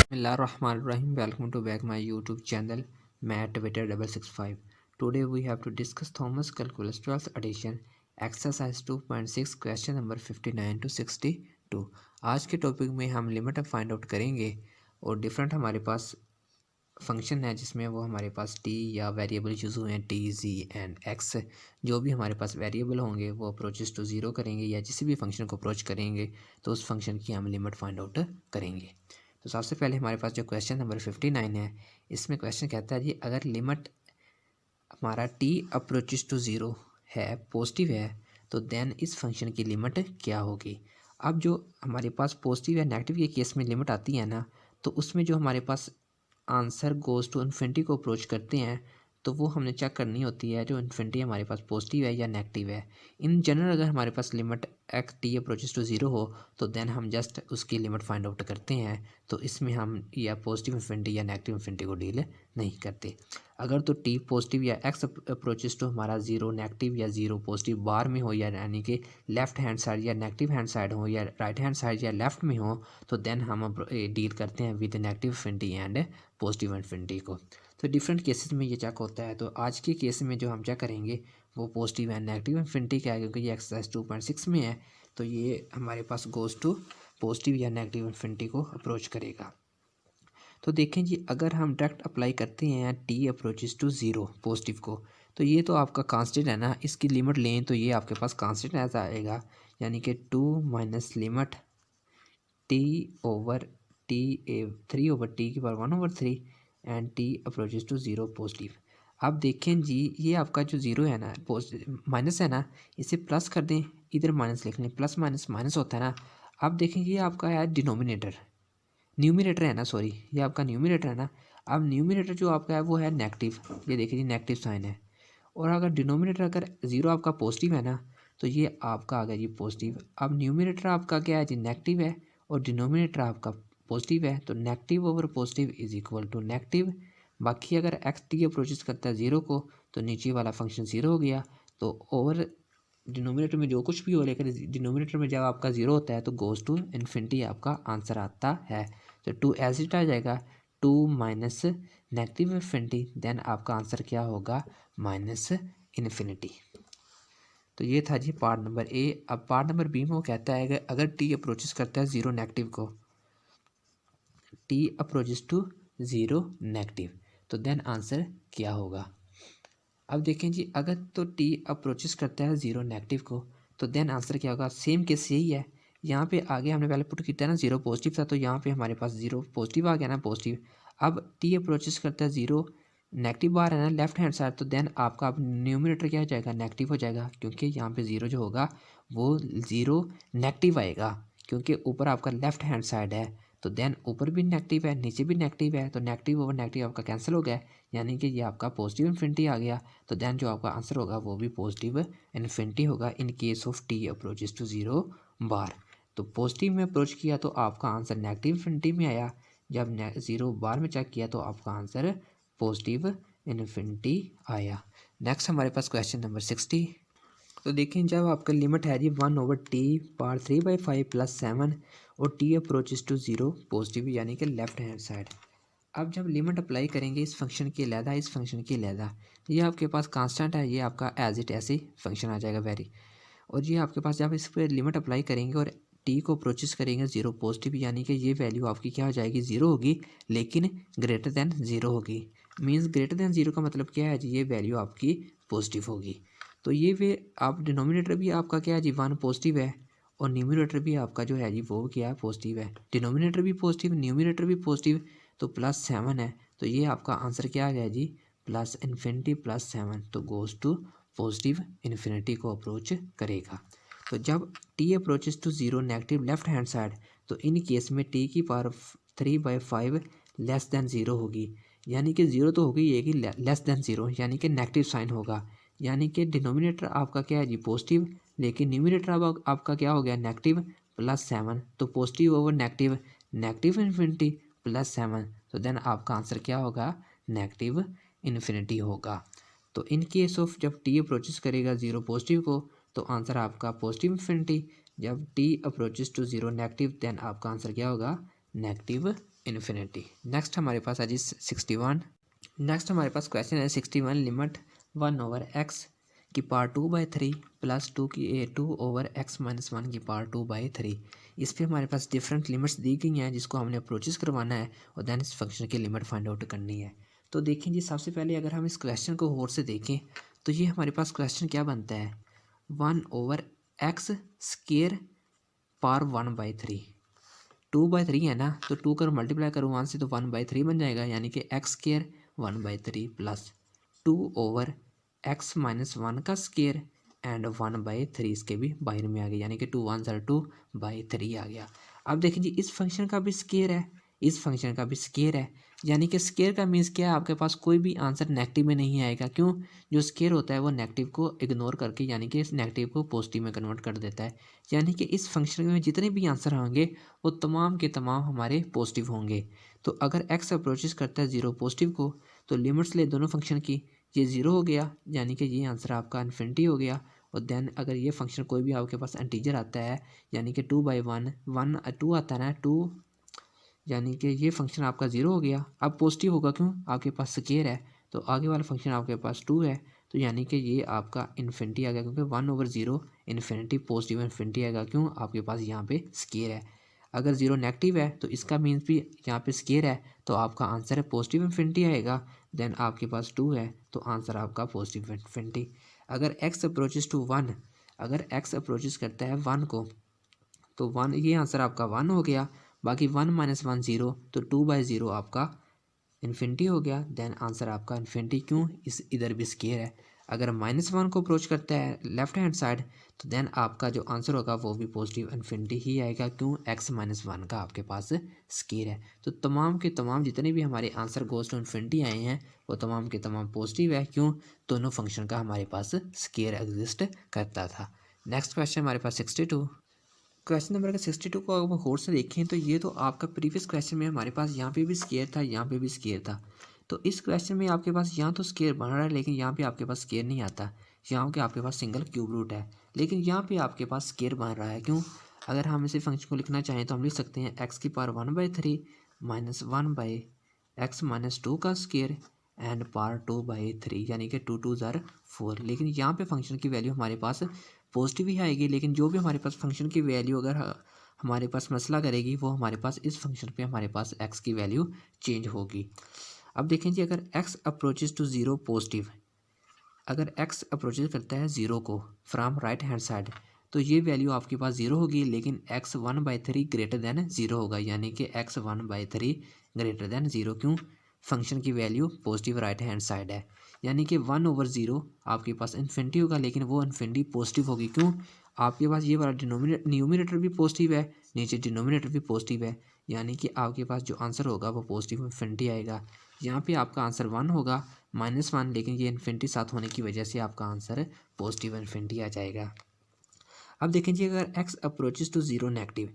Bismillahirrahmanirrahim. Welcome to back my YouTube channel Matt665. Today we have to discuss Thomas Calculus 12th edition exercise 2.6 question number 59 to 62. आज के topic में हम limit find out करेंगे और different हमारे पास function है जिसमें वो हमारे पास टी या वेरिएबल यूज़ हुए हैं टी जी एंड एक्स। जो भी हमारे पास वेरिएबल होंगे वो अप्रोचेस टू ज़ीरो करेंगे या जिस भी फंक्शन को अप्रोच करेंगे तो उस फंक्शन की हम लिमिट फाइंड आउट करेंगे। तो सबसे पहले हमारे पास जो क्वेश्चन नंबर 59 है, इसमें क्वेश्चन कहता है जी अगर लिमिट हमारा टी अप्रोचेस टू ज़ीरो है, पॉजिटिव है, तो देन इस फंक्शन की लिमिट क्या होगी। अब जो हमारे पास पॉजिटिव या नेगेटिव के केस में लिमिट आती है ना, तो उसमें जो हमारे पास आंसर गोज़ टू इन्फिनिटी को अप्रोच करते हैं तो वो हमने चेक करनी होती है जो इन्फिनिटी हमारे पास पॉजिटिव है या नेगेटिव है। इन जनरल अगर हमारे पास limit X T approaches to zero हो तो देन हम जस्ट उसकी लिमिट फाइंड आउट करते हैं। तो इसमें हम या पॉजिटिव इन्फिनिटी या नेगेटिव इन्फिनिटी को डील नहीं करते। अगर तो टी पॉजिटिव या एक्स अप्रोचेस टू हमारा ज़ीरो नेगेटिव या ज़ीरो पॉजिटिव बार में हो, या यानी कि लेफ्ट हैंड साइड या नेगेटिव हैंड साइड हो या राइट हैंड साइड या लेफ्ट में हो, तो देन हम डील करते हैं with negative infinity and positive infinity को। तो डिफरेंट केसेस में ये चेक होता है। तो आज के केस में जो हम चेक करेंगे वो पॉजिटिव एंड नेगेटिव इन्फिनिटी का है, क्योंकि ये एक्सरसाइज 2.6 में है। तो ये हमारे पास गोज़ टू पॉजिटिव या नेगेटिव इन्फिनिटी को अप्रोच करेगा। तो देखें जी अगर हम डायरेक्ट अप्लाई करते हैं T approaches to zero positive को, तो ये तो आपका कांस्टेंट है ना, इसकी लिमिट लें तो ये आपके पास कांस्टेंट ऐसा आएगा, यानी कि 2 माइनस limit T over T A 3 over T की power 1 over 3 and T approaches to zero positive. अब देखें जी ये आपका जो ज़ीरो है ना, माइनस है ना, इसे प्लस कर दें, इधर माइनस लिख लें, प्लस माइनस माइनस होता है ना। अब देखें ये आपका है डिनोमिनेटर, न्यूमिनेटर है ना, सॉरी ये आपका न्यूमिनेटर है ना। अब न्यूमिनेटर जो आपका है वो है नेगेटिव, ये देखिए जी नेगेटिव साइन है। और अगर डिनोमिनेटर अगर ज़ीरो आपका पॉजिटिव है ना, तो ये आपका आ गया जी पॉजिटिव। अब न्यूमिनेटर आपका क्या है जी नेगेटिव है और डिनोमिनेटर आपका पॉजिटिव है, तो negative over positive is equal to negative. बाकी अगर एक्स टी अप्रोचेस करता है ज़ीरो को तो नीचे वाला फंक्शन ज़ीरो हो गया। तो ओवर डिनोमिनेटर में जो कुछ भी हो, लेकिन डिनोमिनेटर में जब आपका ज़ीरो होता है तो गोज़ टू इन्फिनिटी आपका आंसर आता है। तो टू एज इट आ जाएगा, 2 माइनस नेगेटिव इन्फिनिटी, देन आपका आंसर क्या होगा माइनस इन्फिनिटी। तो ये था जी पार्ट नंबर ए। अब पार्ट नंबर बी में वो कहता है कि अगर टी अप्रोचेस करता है ज़ीरो नेगेटिव को, T approaches to zero negative, तो देन आंसर क्या होगा। अब देखें जी अगर तो टी अप्रोचेस करता है ज़ीरो नेगेटिव को, तो देन आंसर क्या होगा। सेम केस यही है, यहाँ पे आगे हमने पहले पुट किया था ना ज़ीरो पॉजिटिव था, तो यहाँ पे हमारे पास ज़ीरो पॉजिटिव आ गया ना पॉजिटिव। अब टी अप्रोचेस करता है ज़ीरो नेगेटिव बार है ना लेफ्ट हैंड साइड, तो देन आपका अब न्यूमिनेटर क्या हो जाएगा नेगेटिव हो जाएगा, क्योंकि यहाँ पे ज़ीरो जो होगा वो ज़ीरो नेगेटिव आएगा, क्योंकि ऊपर आपका लेफ्ट हैंड साइड है। तो देन ऊपर भी नेगेटिव है नीचे भी नेगेटिव है, तो नेगेटिव ओवर नेगेटिव आपका कैंसिल हो गया, यानी कि ये आपका पॉजिटिव इन्फिनिटी आ गया। तो देन जो आपका आंसर होगा वो भी पॉजिटिव इन्फिनिटी होगा in case of T approaches to zero bar. तो पॉजिटिव में अप्रोच किया तो आपका आंसर नेगेटिव इन्फिनिटी में आया, जब ज़ीरो बार में चेक किया तो आपका आंसर पॉजिटिव इन्फिनिटी आया। नेक्स्ट हमारे पास क्वेश्चन नंबर 60। तो देखें जब आपका लिमिट है जी 1 ओवर टी पावर 3/5 प्लस 7 और T approaches to zero positive, यानी कि लेफ्ट हैंड साइड। अब जब लिमिट अप्लाई करेंगे इस फंक्शन की अलहदा इस फंक्शन की अलहदा, ये आपके पास कांस्टेंट है, ये आपका एज इट ऐसे फंक्शन आ जाएगा वेरी। और ये आपके पास जब इस पर लिमिट अप्लाई करेंगे और टी को अप्रोचेस करेंगे ज़ीरो पॉजिटिव, यानी कि ये वैल्यू आपकी क्या हो जाएगी ज़ीरो होगी, लेकिन ग्रेटर दैन ज़ीरो होगी। मीन्स ग्रेटर दैन ज़ीरो का मतलब क्या है जी, ये वैल्यू आपकी पॉजिटिव होगी। तो ये वे आप डिनोमिनेटर भी आपका क्या है जी 1 पॉजिटिव है और न्यूमिनेटर भी आपका जो है जी वो क्या है पॉजिटिव है। डिनोमिनेटर भी पॉजिटिव न्यूमिनेटर भी पॉजिटिव, तो प्लस 7 है, तो ये आपका आंसर क्या आ गया जी प्लस इन्फिनिटी प्लस 7, तो गोज़ टू पॉजिटिव इन्फिनिटी को अप्रोच करेगा। तो जब T approaches to zero negative left hand side, तो इन केस में टी की पावर 3/5 लेस दैन ज़ीरो होगी, यानी कि ज़ीरो तो होगी, ये कि लेस दैन ज़ीरो, यानी कि नेगेटिव साइन होगा, यानी कि डिनोमिनेटर आपका क्या है जी पॉजिटिव, लेकिन न्यूमिनेटर अब आपका क्या हो गया नेगेटिव प्लस 7, तो positive over negative negative infinity plus 7, तो देन आपका आंसर क्या होगा नेगेटिव इन्फिनिटी होगा। तो इन केस ऑफ जब टी अप्रोचेस करेगा ज़ीरो पॉजिटिव को तो आंसर आपका पॉजिटिव इन्फिनिटी, जब T approaches to zero negative then आपका आंसर क्या होगा नेगेटिव इन्फिनिटी। नेक्स्ट हमारे पास है जी 61। नेक्स्ट हमारे पास क्वेश्चन है 61, लिमिट 1/x की पावर 2/3 प्लस 2/x माइनस 1 की पावर 2/3। इस पर हमारे पास डिफरेंट लिमिट्स दी गई हैं जिसको हमने अप्रोचेस करवाना है और देन इस फंक्शन की लिमिट फाइंड आउट करनी है। तो देखें जी, सबसे पहले अगर हम इस क्वेश्चन को गौर से देखें तो ये हमारे पास क्वेश्चन क्या बनता है 1/x स्क्वायर पावर 1/3। 2/3 है ना, तो 2 कर मल्टीप्लाई करो 1 से तो 1/3 बन जाएगा, यानी कि x square 1/3 plus 2/x minus 1 का स्क्वायर एंड 1/3 इसके भी बाहर में आ गया, यानी कि 2 1 ज़र 2/3 आ गया। अब देखें जी, इस फंक्शन का भी स्क्वायर है, इस फंक्शन का भी स्क्वायर है, यानी कि स्क्वायर का मीन्स क्या है, आपके पास कोई भी आंसर नेगेटिव में नहीं आएगा। क्यों? जो स्क्वायर होता है वो नेगेटिव को इग्नोर करके यानी कि इस नेगेटिव को पॉजिटिव में कन्वर्ट कर देता है, यानी कि इस फंक्शन में जितने भी आंसर होंगे वो तमाम के तमाम हमारे पॉजिटिव होंगे। तो अगर एक्स अप्रोचेस करता है ज़ीरो पॉजिटिव को तो लिमिट्स ले दोनों फंक्शन की, ये ज़ीरो हो गया यानी कि ये आंसर आपका इन्फिनिटी हो गया। और देन अगर ये फंक्शन कोई भी आपके पास इंटीजर आता है यानी कि 2/1 1 2 आता है ना 2, यानी कि ये फंक्शन आपका ज़ीरो हो गया। अब पॉजिटिव होगा, क्यों? आपके पास स्क्वायर है तो आगे वाला फंक्शन आपके पास 2 है, तो यानी कि ये आपका इन्फिनिटी आ गया, क्योंकि 1/0 इन्फिनिटी पॉजिटिव इन्फिनिटी आएगा। क्यों? आपके पास यहाँ पे स्क्वायर है। अगर ज़ीरो नेगेटिव है तो इसका मीन्स भी यहाँ पे स्क्वायर है, तो आपका आंसर है पॉजिटिव इन्फिनिटी आएगा। देन आपके पास 2 है तो आंसर आपका पॉजिटिव इन्फिनिटी। अगर एक्स अप्रोचेस टू 1, अगर एक्स अप्रोचेस करता है 1 को तो 1, ये आंसर आपका 1 हो गया। बाकी 1 माइनस 1 ज़ीरो, तो 2/0 आपका इन्फिनिटी हो गया। देन आंसर आपका इन्फिनिटी, क्यों? इस इधर भी स्क्वायर है। अगर -1 को अप्रोच करता है लेफ्ट हैंड साइड तो देन आपका जो आंसर होगा वो भी पॉजिटिव इन्फिनिटी ही आएगा। क्यों? x-1 का आपके पास स्क्वायर है। तो तमाम के तमाम जितने भी हमारे आंसर गोज़ टू इन्फिनिटी आए हैं वो तमाम के तमाम पॉजिटिव है। क्यों? दोनों फंक्शन का हमारे पास स्क्वायर एग्जिस्ट करता था। नेक्स्ट क्वेश्चन हमारे पास 62। क्वेश्चन नंबर अगर 62 को अगर गौर से देखें तो ये तो आपका प्रीवियस क्वेश्चन में हमारे पास यहाँ पे भी स्क्वायर था, यहाँ पे भी स्क्वायर था। तो इस क्वेश्चन में आपके पास यहाँ तो स्क्वायर बन रहा है लेकिन यहाँ पे आपके पास स्क्वायर नहीं आता, यहाँ के आपके पास सिंगल क्यूब रूट है, लेकिन यहाँ पे आपके पास स्क्वायर बन रहा है। क्यों? अगर हम इसे फंक्शन को लिखना चाहें तो हम लिख सकते हैं एक्स की पावर 1/3 माइनस 1/x माइनस 2 का स्क्वायर एंड पावर 2/3, यानी कि 2 2 ज़र 4। लेकिन यहाँ पे फंक्शन की वैल्यू हमारे पास पॉजिटिव ही आएगी, लेकिन जो भी हमारे पास फंक्शन की वैल्यू अगर हमारे पास मसला करेगी वो हमारे पास इस फंक्शन पे हमारे पास एक्स की वैल्यू चेंज होगी। अब देखें जी, अगर x approaches to zero positive, अगर एक्स अप्रोचेस करता है ज़ीरो को फ्रॉम राइट हैंड साइड तो ये वैल्यू आपके पास ज़ीरो होगी, लेकिन एक्स 1/3 ग्रेटर दैन ज़ीरो होगा, यानी कि एक्स 1/3 ग्रेटर दैन ज़ीरो। क्यों? फंक्शन की value positive right hand side है, यानी कि 1/0 आपके पास इन्फिनिटी होगा, लेकिन वो इन्फिनिटी पॉजिटिव होगी। क्यों? आपके पास ये वाला न्यूमिनेटर भी पॉजिटिव है, नीचे डिनोमिनेटर भी पॉजिटिव है, यानी कि आपके पास जो आंसर होगा वो पॉजिटिव इन्फिनिटी आएगा। यहाँ पे आपका आंसर 1 होगा -1, लेकिन ये इन्फिनिटी साथ होने की वजह से आपका आंसर पॉजिटिव इन्फिनिटी आ जाएगा। अब देखें जी, अगर x approaches to zero negative,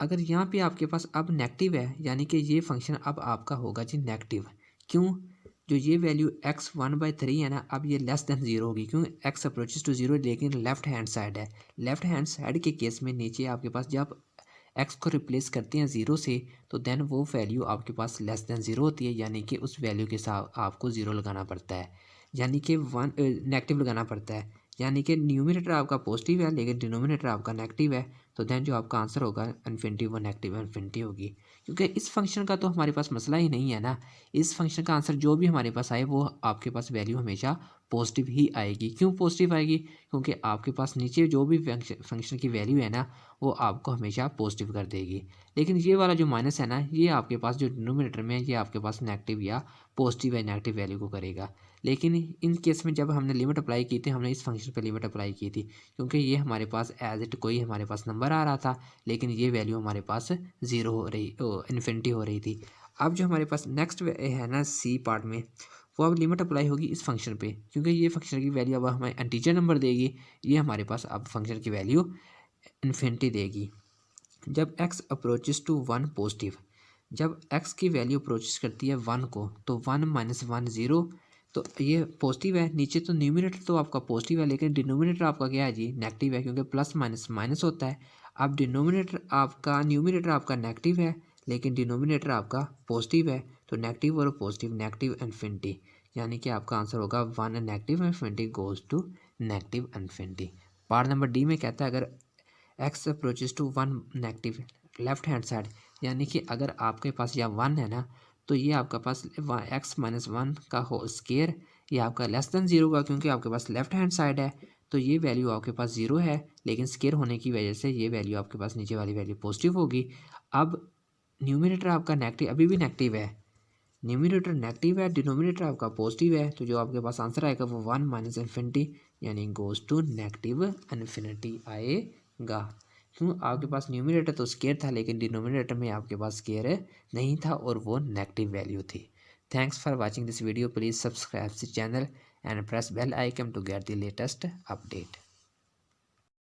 अगर यहाँ पे आपके पास अब नेगेटिव है यानी कि ये फंक्शन अब आपका होगा जी नेगेटिव। क्यों? जो ये वैल्यू x 1/3 है ना, अब ये लेस देन ज़ीरो होगी। क्यों? x अप्रोचेस टू ज़ीरो, लेकिन लेफ्ट हैंड साइड है। लेफ्ट हैंड साइड के केस में नीचे आपके पास जब x को रिप्लेस करते हैं ज़ीरो से तो देन वो वैल्यू आपके पास लेस देन ज़ीरो होती है, यानी कि उस वैल्यू के साथ आपको ज़ीरो लगाना पड़ता है, यानी कि नेगेटिव लगाना पड़ता है, यानी कि न्यूमिनेटर आपका पॉजिटिव है लेकिन डिनोमिनेटर आपका नेगेटिव है। तो देन जो आपका आंसर होगा इन्फिनिटी वो नेगेटिव इन्फिनिटी होगी, क्योंकि इस फंक्शन का तो हमारे पास मसला ही नहीं है ना। इस फंक्शन का आंसर जो भी हमारे पास आए वो आपके पास वैल्यू हमेशा पॉजिटिव ही आएगी। क्यों पॉजिटिव आएगी? क्योंकि आपके पास नीचे जो भी फंक्शन की वैल्यू है ना वो आपको हमेशा पॉजिटिव कर देगी, लेकिन ये वाला जो माइनस है ना ये आपके पास जो डिनोमिनेटर में है ये आपके पास नेगेटिव या पॉजिटिव या नेगेटिव वैल्यू को करेगा। लेकिन इन केस में जब हमने लिमिट अप्लाई की थी, हमने इस फंक्शन पे लिमिट अप्लाई की थी क्योंकि ये हमारे पास एज इट कोई हमारे पास नंबर आ रहा था, लेकिन ये वैल्यू हमारे पास ज़ीरो हो रही इन्फिनिटी हो रही थी। अब जो हमारे पास नेक्स्ट है ना सी पार्ट में, वो अब लिमिट अप्लाई होगी इस फंक्शन पे, क्योंकि ये फंक्शन की वैल्यू अब हमें इंटीजर नंबर देगी, ये हमारे पास अब फंक्शन की वैल्यू इन्फिनिटी देगी। जब x अप्रोचेस टू 1 पॉजिटिव, जब x की वैल्यू अप्रोचेस करती है 1 को तो 1 - 1 0, तो ये पॉजिटिव है, नीचे तो न्यूमिनेटर तो आपका पॉजिटिव है लेकिन डिनोमिनेटर आपका क्या है जी, नेगेटिव है, क्योंकि प्लस माइनस माइनस होता है। अब डिनोमिनेटर आपका न्यूमिनेटर आपका नेगेटिव है लेकिन डिनोमिनेटर आपका पॉजिटिव है, तो नेगेटिव और पॉजिटिव, नेगेटिव इन्फिनिटी, यानी कि आपका आंसर होगा 1 negative infinity goes to negative infinity. Part number D में कहता है अगर x approaches to 1 negative left hand side, यानी कि अगर आपके पास या 1 है ना, तो ये आपका पास x माइनस 1 का होल स्केयर, ये आपका लेस देन 0 का, क्योंकि आपके पास लेफ्ट हैंड साइड है तो ये वैल्यू आपके पास 0 है, लेकिन स्केयर होने की वजह से ये वैल्यू आपके पास नीचे वाली वैल्यू पॉजिटिव होगी। अब न्यूमिनेटर आपका नेगेटिव अभी भी नेगेटिव है, न्यूमिनेटर नेगेटिव है, डिनोमिनेटर आपका पॉजिटिव है, तो जो आपके पास आंसर आएगा वो 1 माइनस इन्फिनिटी यानी गोज टू नेगेटिव इन्फिनिटी आएगा। क्यों, आपके पास न्यूमिनेटर तो स्केयर था लेकिन डिनोमिनेटर में आपके पास स्केयर नहीं था और वो नेगेटिव वैल्यू थी। Thanks for watching this video, please subscribe this channel and press bell icon to get the latest update.